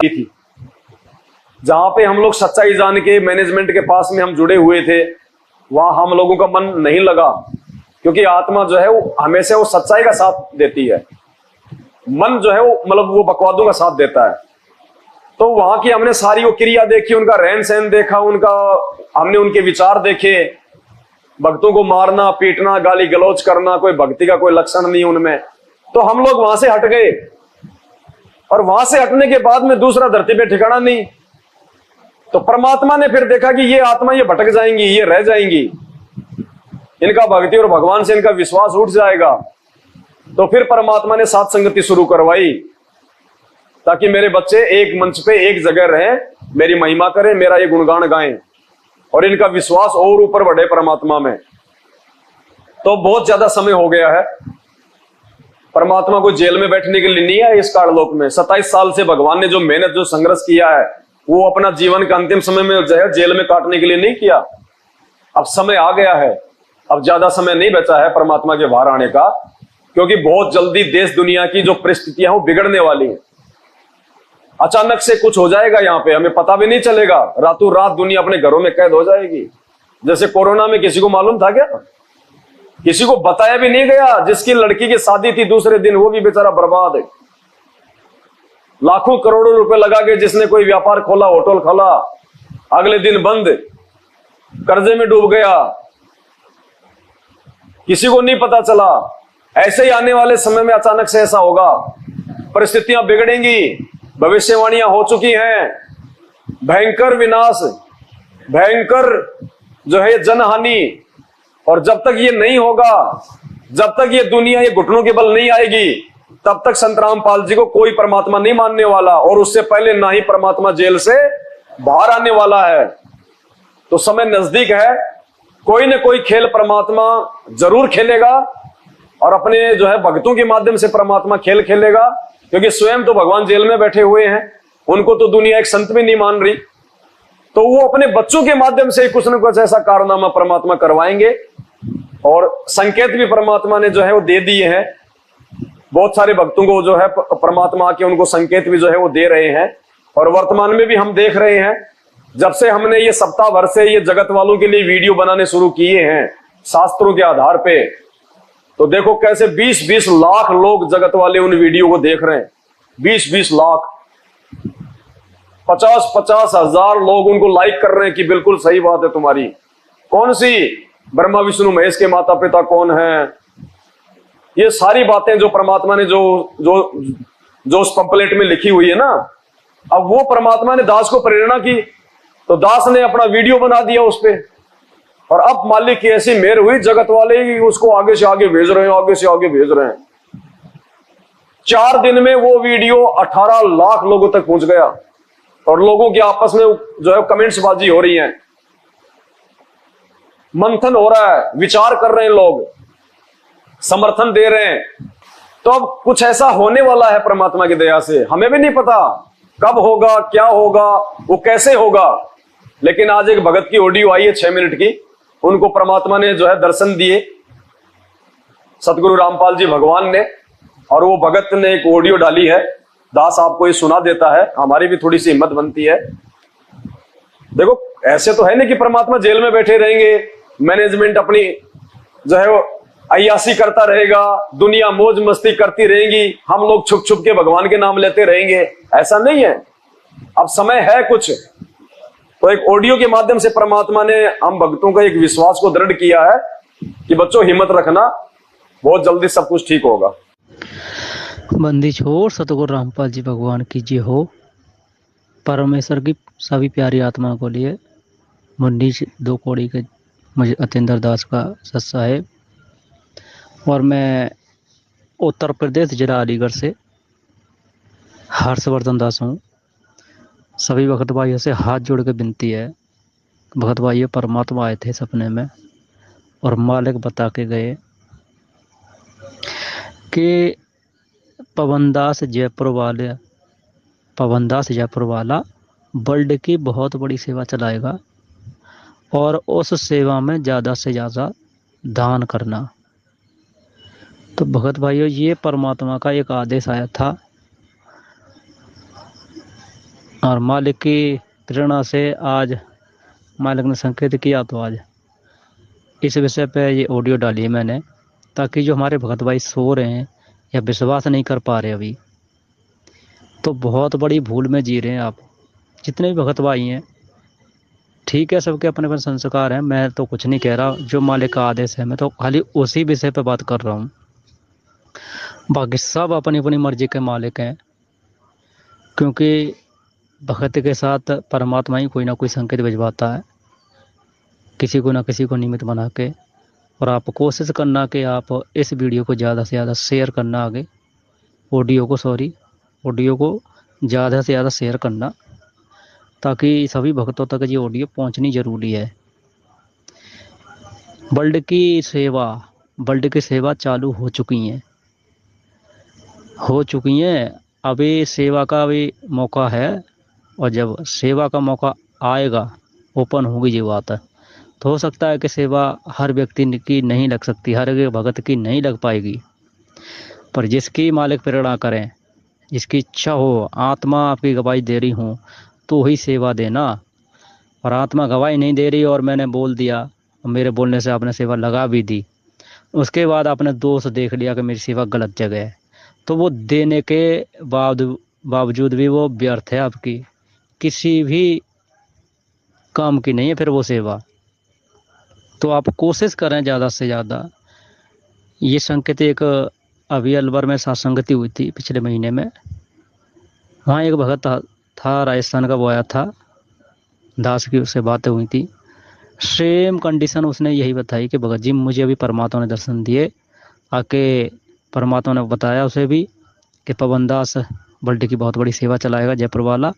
थी, जहां पे हम लोग सच्चाई जान के मैनेजमेंट के पास में हम जुड़े हुए थे, वहां हम लोगों का मन नहीं लगा, क्योंकि आत्मा जो है वो हमेशा वो सच्चाई का साथ देती है, मन जो है वो मतलब वो बकवादों का साथ देता है। तो वहां की हमने सारी वो क्रिया देखी, उनका रहन सहन देखा, उनका हमने उनके विचार देखे, भक्तों को मारना पीटना गाली गलौज करना, कोई भक्ति का कोई लक्षण नहीं उनमें। तो हम लोग वहां से हट गए, और वहां से हटने के बाद में दूसरा धरती पे ठिकाना नहीं। तो परमात्मा ने फिर देखा कि ये आत्मा ये भटक जाएंगी, ये रह जाएंगी, इनका भक्ति और भगवान से इनका विश्वास उठ जाएगा। तो फिर परमात्मा ने साथ संगति शुरू करवाई, ताकि मेरे बच्चे एक मंच पे एक जगह रहें, मेरी महिमा करें, मेरा ये गुणगान गाएं, और इनका विश्वास और ऊपर बढ़े परमात्मा में। तो बहुत ज्यादा समय हो गया है, परमात्मा को जेल में बैठने के लिए नहीं आया इस काललोक में। 27 साल से भगवान ने जो मेहनत जो संघर्ष किया है, वो अपना जीवन का अंतिम समय में जो है जेल में काटने के लिए नहीं किया। अब समय आ गया है, अब ज्यादा समय नहीं बचा है परमात्मा के बाहर आने का, क्योंकि बहुत जल्दी देश दुनिया की जो परिस्थितियां वो बिगड़ने वाली हैं। अचानक से कुछ हो जाएगा यहाँ पे, हमें पता भी नहीं चलेगा, रातों रात दुनिया अपने घरों में कैद हो जाएगी। जैसे कोरोना में किसी को मालूम था क्या? किसी को बताया भी नहीं गया। जिसकी लड़की की शादी थी दूसरे दिन, वो भी बेचारा बर्बाद है। लाखों करोड़ों रुपए लगा के जिसने कोई व्यापार खोला, होटल खोला, अगले दिन बंद, कर्जे में डूब गया, किसी को नहीं पता चला। ऐसे ही आने वाले समय में अचानक से ऐसा होगा, परिस्थितियां बिगड़ेंगी, भविष्यवाणियां हो चुकी हैं, भयंकर विनाश, भयंकर जो है जनहानि। और जब तक ये नहीं होगा, जब तक ये दुनिया ये घुटनों के बल नहीं आएगी, तब तक संत रामपाल जी को कोई परमात्मा नहीं मानने वाला, और उससे पहले ना ही परमात्मा जेल से बाहर आने वाला है। तो समय नजदीक है, कोई न कोई खेल परमात्मा जरूर खेलेगा, और अपने जो है भक्तों के माध्यम से परमात्मा खेल खेलेगा। क्योंकि स्वयं तो भगवान जेल में बैठे हुए हैं, उनको तो दुनिया एक संत भी नहीं मान रही, तो वो अपने बच्चों के माध्यम से कुछ न कुछ ऐसा कारनामा परमात्मा करवाएंगे। और संकेत भी परमात्मा ने जो है वो दे दिए हैं, बहुत सारे भक्तों को जो है परमात्मा आके उनको संकेत भी जो है वो दे रहे हैं। और वर्तमान में भी हम देख रहे हैं, जब से हमने ये सप्ताह भर से ये जगत वालों के लिए वीडियो बनाने शुरू किए हैं शास्त्रों के आधार पे, तो देखो कैसे 20-20 लाख लोग जगत वाले उन वीडियो को देख रहे हैं। 20-20 लाख, 50-50 हजार लोग उनको लाइक कर रहे हैं कि बिल्कुल सही बात है तुम्हारी। कौन सी? ब्रह्मा विष्णु महेश के माता पिता कौन है, ये सारी बातें जो परमात्मा ने जो जो जो उस पंपलेट में लिखी हुई है ना, अब वो परमात्मा ने दास को प्रेरणा की, तो दास ने अपना वीडियो बना दिया उस पे। और अब मालिक की ऐसी मेहर हुई, जगत वाले ही उसको आगे से आगे भेज रहे हैं, आगे से आगे भेज रहे हैं। 4 दिन में वो वीडियो 18 लाख लोगों तक पहुंच गया, और लोगों की आपस में जो है कमेंट्स बाजी हो रही है, मंथन हो रहा है, विचार कर रहे हैं लोग, समर्थन दे रहे हैं। तो अब कुछ ऐसा होने वाला है परमात्मा की दया से, हमें भी नहीं पता कब होगा, क्या होगा, वो कैसे होगा। लेकिन आज एक भगत की ऑडियो आई है 6 मिनट की, उनको परमात्मा ने जो है दर्शन दिए, सतगुरु रामपाल जी भगवान ने, और वो भगत ने एक ऑडियो डाली है। दास आपको ये सुना देता है, हमारी भी थोड़ी सी हिम्मत बनती है। देखो ऐसे तो है नहीं कि परमात्मा जेल में बैठे रहेंगे, मैनेजमेंट अपनी जो है वो अय्यासी करता रहेगा, दुनिया मौज मस्ती करती रहेगी, हम लोग छुप छुप के भगवान के नाम लेते रहेंगे, ऐसा नहीं है। अब समय है कुछ, तो एक ऑडियो के माध्यम से परमात्मा ने हम भक्तों का एक विश्वास को दृढ़ किया है कि बच्चों हिम्मत रखना, बहुत जल्दी सब कुछ ठीक होगा। बंदी छोड़ सतगुरु रामपाल जी भगवान की जय हो। परमेश्वर की सभी प्यारी आत्मा को लिए मुन्नी 2 कौड़ी के मुझे अतेंद्र दास का सत्सा है, और मैं उत्तर प्रदेश जिला अलीगढ़ से हर्षवर्धन दास हूँ। सभी भगत भाइयों से हाथ जोड़ के विनती है, भगत भाइयों परमात्मा आए थे सपने में, और मालिक बता के गए कि पवनदास जयपुर वाला वर्ल्ड की बहुत बड़ी सेवा चलाएगा, और उस सेवा में ज़्यादा से ज़्यादा दान करना। तो भगत भाइयों, ये परमात्मा का एक आदेश आया था और मालिक की प्रेरणा से आज मालिक ने संकेत किया, तो आज इस विषय पे ये ऑडियो डाली है मैंने, ताकि जो हमारे भगत भाई सो रहे हैं या विश्वास नहीं कर पा रहे अभी, तो बहुत बड़ी भूल में जी रहे हैं आप। जितने भी भगत भाई हैं, ठीक है, सबके अपने अपने संस्कार हैं, मैं तो कुछ नहीं कह रहा, जो मालिक का आदेश है मैं तो खाली उसी विषय पे बात कर रहा हूँ। बाकी सब अपनी अपनी मर्जी के मालिक हैं, क्योंकि भगत के साथ परमात्मा ही कोई ना कोई संकेत भिजवाता है, किसी को ना किसी को निमित्त बना के। और आप कोशिश करना कि आप इस वीडियो को ज़्यादा से ज़्यादा शेयर करना, आगे ऑडियो को ज़्यादा से ज़्यादा शेयर करना, ताकि सभी भक्तों तक ये ऑडियो पहुंचनी ज़रूरी है। वर्ल्ड की सेवा चालू हो चुकी हैं। अभी सेवा का भी मौका है, और जब सेवा का मौका आएगा, ओपन होगी ये बात है, तो हो सकता है कि सेवा हर व्यक्ति की नहीं लग सकती, हर एक भगत की नहीं लग पाएगी, पर जिसकी मालिक प्रेरणा करें, जिसकी इच्छा हो, आत्मा आपकी गवाही दे रही हो, तो ही सेवा देना। और आत्मा गवाही नहीं दे रही और मैंने बोल दिया, और मेरे बोलने से आपने सेवा लगा भी दी, उसके बाद आपने दोष देख लिया कि मेरी सेवा गलत जगह है, तो वो देने के बावजूद भी वो व्यर्थ है, आपकी किसी भी काम की नहीं है फिर वो सेवा। तो आप कोशिश करें ज़्यादा से ज़्यादा। ये संकेत एक अभी अलवर में सत्संगति हुई थी पिछले महीने में, वहाँ एक भगत था राजस्थान का, वो आया था, दास की उससे बातें हुई थी, सेम कंडीशन उसने यही बताई कि भगत जी मुझे अभी परमात्मा ने दर्शन दिए, आके परमात्मा ने बताया उसे भी कि पवन दास वर्ल्ड की बहुत बड़ी सेवा चलाएगा, जयपुर वाला,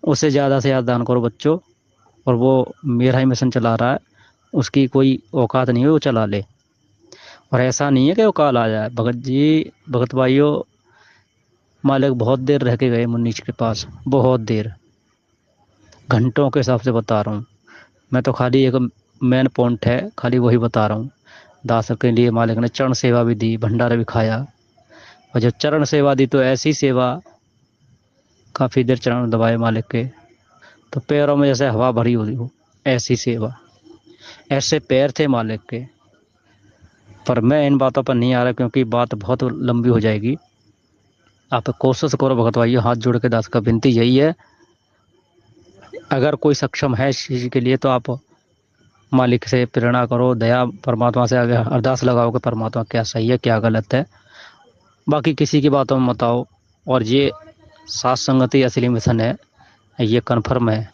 उसे ज़्यादा से ज़्यादा दान करो बच्चों, और वो मेरा ही मिशन चला रहा है, उसकी कोई औकात नहीं है, वो चला ले। और ऐसा नहीं है कि वो काल आ जाए। भगत भाइयों, मालिक बहुत देर रह के गए मुन्नीच के पास, बहुत देर, घंटों के हिसाब से बता रहा हूँ मैं, तो खाली एक मेन पॉइंट है, खाली वही बता रहा हूँ। दास के लिए मालिक ने चरण सेवा भी दी, भंडारा भी खाया, और जब चरण सेवा दी तो ऐसी सेवा, काफ़ी देर चरण दबाए मालिक के, तो पैरों में जैसे हवा भरी हुई हो, ऐसी सेवा, ऐसे पैर थे मालिक के। पर मैं इन बातों पर नहीं आ रहा, क्योंकि बात बहुत लंबी हो जाएगी। आप कोशिश करो भगत भाइयों, हाथ जोड़ के दास का विनती यही है, अगर कोई सक्षम है इस चीज़ के लिए, तो आप मालिक से प्रेरणा करो, दया परमात्मा से आगे अरदास लगाओ कि परमात्मा क्या सही है क्या गलत है, बाकी किसी की बातों में मत आओ। और ये सात संगति असली मिशन है, ये कन्फर्म है।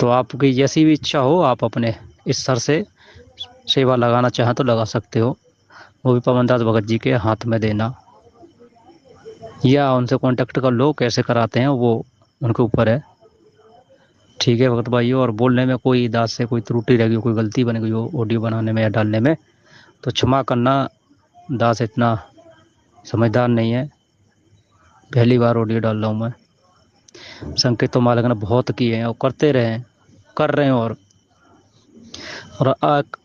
तो आपकी जैसी भी इच्छा हो, आप अपने इस स्तर से सेवा लगाना चाहें तो लगा सकते हो, वो भी पवन दास भगत जी के हाथ में देना, या उनसे कांटेक्ट कर लो, कैसे कराते हैं वो उनके ऊपर है। ठीक है भगत भाइयों, और बोलने में कोई दास से कोई त्रुटि रह गई, कोई गलती बन गई हो ऑडियो बनाने में या डालने में, तो क्षमा करना, दास इतना समझदार नहीं है, पहली बार ऑडियो डाल रहा हूँ मैं। संकेत तो मालिक ने बहुत किए हैं और करते रहे, कर रहे हैं। और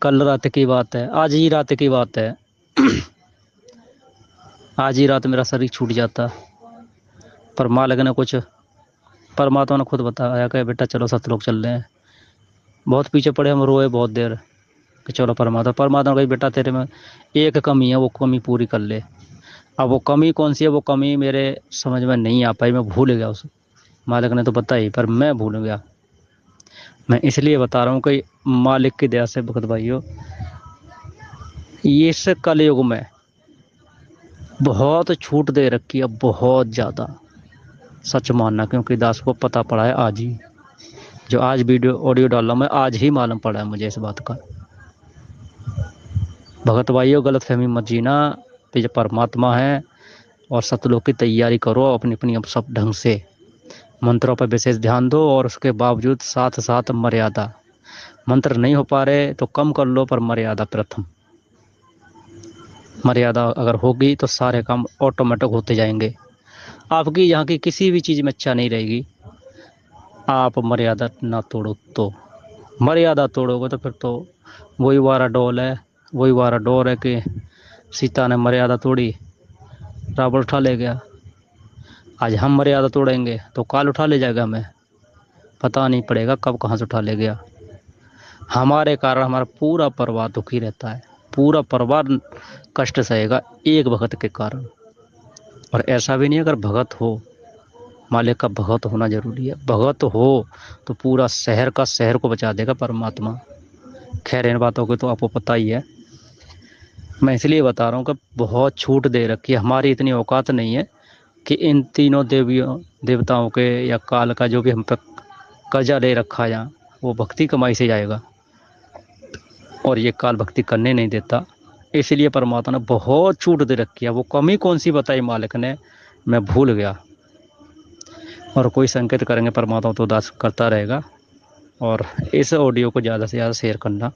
कल रात की बात है, आज ही रात की बात है, आज ही रात मेरा शरीर छूट जाता, पर मालिक ने कुछ, परमात्मा ने खुद बताया कि बेटा चलो सतलोक चल रहे हैं। बहुत पीछे पड़े, हम रोए बहुत देर कि चलो परमात्मा कही बेटा तेरे में एक कमी है, वो कमी पूरी कर ले। अब वो कमी कौन सी है, वो कमी मेरे समझ में नहीं आ पाई, मैं भूल गया उसे, मालिक ने तो बताई पर मैं भूल गया। मैं इसलिए बता रहा हूँ कि मालिक की दया से भगत भाइयों, ये इस कलयुग में बहुत छूट दे रखी है, बहुत ज़्यादा, सच मानना, क्योंकि दास को पता पड़ा है आज ही, जो आज वीडियो ऑडियो डाल रहा हूँ मैं, आज ही मालूम पड़ा है मुझे इस बात का। भगत भाइयों, गलत फहमी मत जीना, ये जो परमात्मा है, और सतलोक की तैयारी करो अपनी अपनी अब सब ढंग से, मंत्रों पर विशेष ध्यान दो, और उसके बावजूद साथ साथ मर्यादा, मंत्र नहीं हो पा रहे तो कम कर लो, पर मर्यादा प्रथम, मर्यादा अगर होगी तो सारे काम ऑटोमेटिक होते जाएंगे। आपकी यहाँ की किसी भी चीज़ में इच्छा नहीं रहेगी, आप मर्यादा ना तोड़ो, तो मर्यादा तोड़ोगे तो फिर तो वही वारा डोल है, वही वारा डोर है कि सीता ने मर्यादा तोड़ी, रावण उठा ले गया। आज हम मर्यादा तोड़ेंगे तो काल उठा ले जाएगा हमें, पता नहीं पड़ेगा कब कहाँ से उठा ले गया। हमारे कारण हमारा पूरा परिवार दुखी रहता है, पूरा परिवार कष्ट सहेगा एक भगत के कारण। और ऐसा भी नहीं, अगर भगत हो, मालिक का भगत होना जरूरी है, भगत हो तो पूरा शहर का शहर को बचा देगा परमात्मा। खैर इन बातों को तो आपको पता ही है, मैं इसलिए बता रहा हूँ कि बहुत छूट दे रखी है, हमारी इतनी औकात नहीं है कि इन तीनों देवताओं के या काल का जो भी हम पर कर्जा ले रखा है वो भक्ति कमाई से जाएगा, और ये काल भक्ति करने नहीं देता। इसलिए परमात्मा ने बहुत छूट दे रखी है। वो कमी कौन सी बताई मालिक ने, मैं भूल गया। और कोई संकेत करेंगे परमात्मा तो उदास करता रहेगा। और इस ऑडियो को ज़्यादा से ज़्यादा शेयर करना।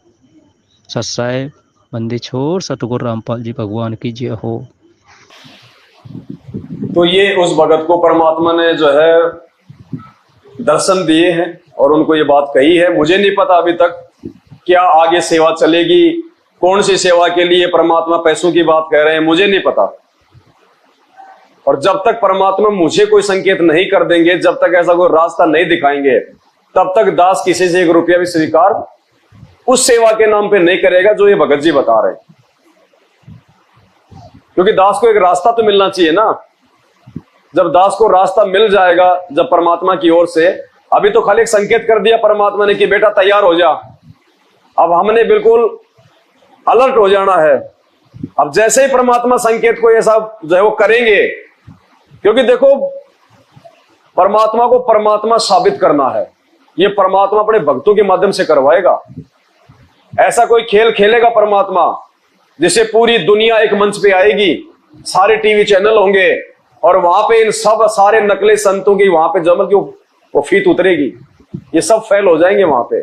सत्साई बंदी छोड़ सतगुरु रामपाल जी भगवान की जय हो। तो ये उस भगत को परमात्मा ने जो है दर्शन दिए हैं और उनको ये बात कही है। मुझे नहीं पता अभी तक क्या आगे सेवा चलेगी, कौन सी सेवा के लिए परमात्मा पैसों की बात कह रहे हैं, मुझे नहीं पता। और जब तक परमात्मा मुझे कोई संकेत नहीं कर देंगे, जब तक ऐसा कोई रास्ता नहीं दिखाएंगे, तब तक दास किसी से 1 रुपया भी स्वीकार उस सेवा के नाम पे नहीं करेगा जो ये भगत जी बता रहे हैं। क्योंकि दास को एक रास्ता तो मिलना चाहिए ना। जब दास को रास्ता मिल जाएगा, जब परमात्मा की ओर से, अभी तो खाली एक संकेत कर दिया परमात्मा ने कि बेटा तैयार हो जा। अब हमने बिल्कुल अलर्ट हो जाना है। अब जैसे ही परमात्मा संकेत को ऐसा जो है वो करेंगे, क्योंकि देखो परमात्मा को परमात्मा साबित करना है, ये परमात्मा अपने भक्तों के माध्यम से करवाएगा। ऐसा कोई खेल खेलेगा परमात्मा जिससे पूरी दुनिया एक मंच पे आएगी, सारे टीवी चैनल होंगे और वहां पे इन सब सारे नकली संतों की वहां पे जमल की वो फीत उतरेगी, ये सब फेल हो जाएंगे वहां पे।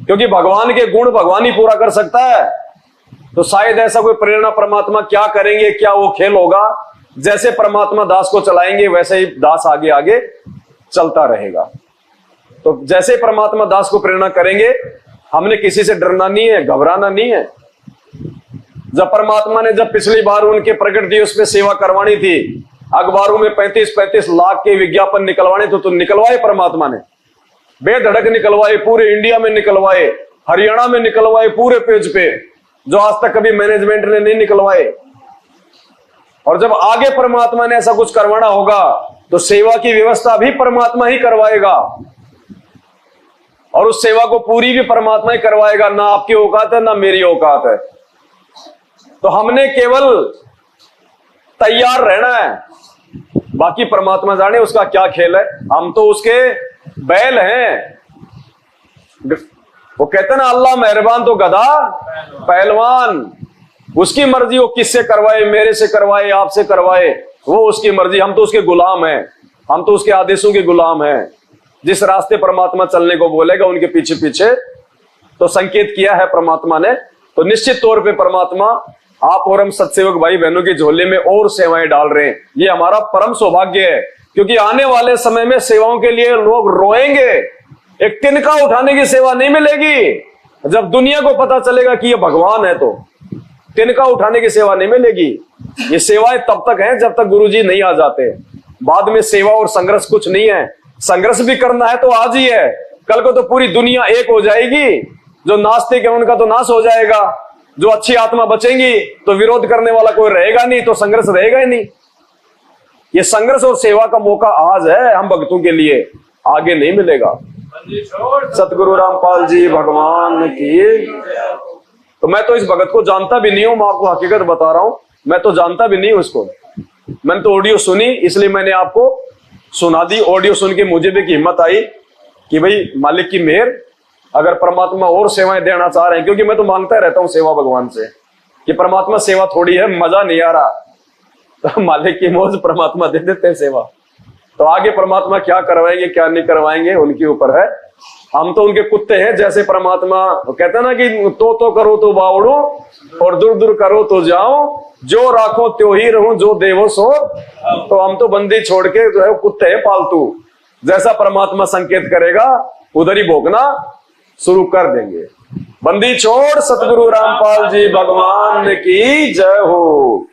क्योंकि भगवान के गुण भगवान ही पूरा कर सकता है। तो शायद ऐसा कोई प्रेरणा परमात्मा क्या करेंगे, क्या वो खेल होगा, जैसे परमात्मा दास को चलाएंगे वैसे ही दास आगे आगे चलता रहेगा। तो जैसे परमात्मा दास को प्रेरणा करेंगे, हमने किसी से डरना नहीं है, घबराना नहीं है। जब परमात्मा ने जब पिछली बार उनके प्रकट दिवस में सेवा करवानी थी, अखबारों में 35-35 लाख के विज्ञापन निकलवाने थे, तो निकलवाए परमात्मा ने, बेधड़क निकलवाए, पूरे इंडिया में निकलवाए, हरियाणा में निकलवाए, पूरे पेज पे, जो आज तक कभी मैनेजमेंट ने नहीं निकलवाए। और जब आगे परमात्मा ने ऐसा कुछ करवाना होगा तो सेवा की व्यवस्था भी परमात्मा ही करवाएगा, और उस सेवा को पूरी भी परमात्मा ही करवाएगा। ना आपकी औकात है ना मेरी औकात है। तो हमने केवल तैयार रहना है, बाकी परमात्मा जाने उसका क्या खेल है। हम तो उसके बैल हैं। वो कहते हैं ना, अल्लाह मेहरबान तो गधा पहलवान। उसकी मर्जी, वो किससे करवाए, मेरे से करवाए, आपसे करवाए, वो उसकी मर्जी। हम तो उसके गुलाम हैं, हम तो उसके आदेशों के गुलाम हैं। जिस रास्ते परमात्मा चलने को बोलेगा उनके पीछे पीछे। तो संकेत किया है परमात्मा ने, तो निश्चित तौर पे परमात्मा आप और हम सत्सेवक भाई बहनों की झोले में और सेवाएं डाल रहे हैं। ये हमारा परम सौभाग्य है, क्योंकि आने वाले समय में सेवाओं के लिए लोग रोएंगे। एक तिनका उठाने की सेवा नहीं मिलेगी। जब दुनिया को पता चलेगा कि ये भगवान है, तो तिनका उठाने की सेवा नहीं मिलेगी। ये सेवाएं तब तक हैं जब तक गुरुजी नहीं आ जाते। बाद में सेवा और संघर्ष कुछ नहीं है। संघर्ष भी करना है तो आज ही है, कल को तो पूरी दुनिया एक हो जाएगी। जो नास्तिक है उनका तो नाश हो जाएगा, जो अच्छी आत्मा बचेंगी तो विरोध करने वाला कोई रहेगा नहीं, तो संघर्ष रहेगा ही नहीं। ये संघर्ष और सेवा का मौका आज है हम भक्तों के लिए, आगे नहीं मिलेगा। सतगुरु रामपाल जी भगवान की। तो मैं तो इस भगत को जानता भी नहीं हूं, मैं आपको हकीकत बता रहा हूं, मैं तो जानता भी नहीं हूं इसको। मैंने तो ऑडियो सुनी, इसलिए मैंने आपको सुना दी। ऑडियो सुन के मुझे भी हिम्मत आई कि भाई मालिक की मेहर, अगर परमात्मा और सेवाएं देना चाह रहे हैं, क्योंकि मैं तो मांगता रहता हूं सेवा भगवान से कि परमात्मा सेवा थोड़ी है, मजा नहीं आ रहा, तो मालिक की मौज परमात्मा दे देते हैं सेवा। तो आगे परमात्मा क्या करवाएंगे क्या नहीं करवाएंगे उनके ऊपर है। हम तो उनके कुत्ते हैं, जैसे परमात्मा कहते हैं ना कि तो करो तो बावड़ो और दूर दूर करो तो जाओ, जो राखो त्यो ही रहूं, जो देवो सो। तो हम तो बंदी छोड़ के जो है कुत्ते हैं पालतू। जैसा परमात्मा संकेत करेगा उधर ही भोगना शुरू कर देंगे। बंदी छोड़ सतगुरु रामपाल जी भगवान की जय हो।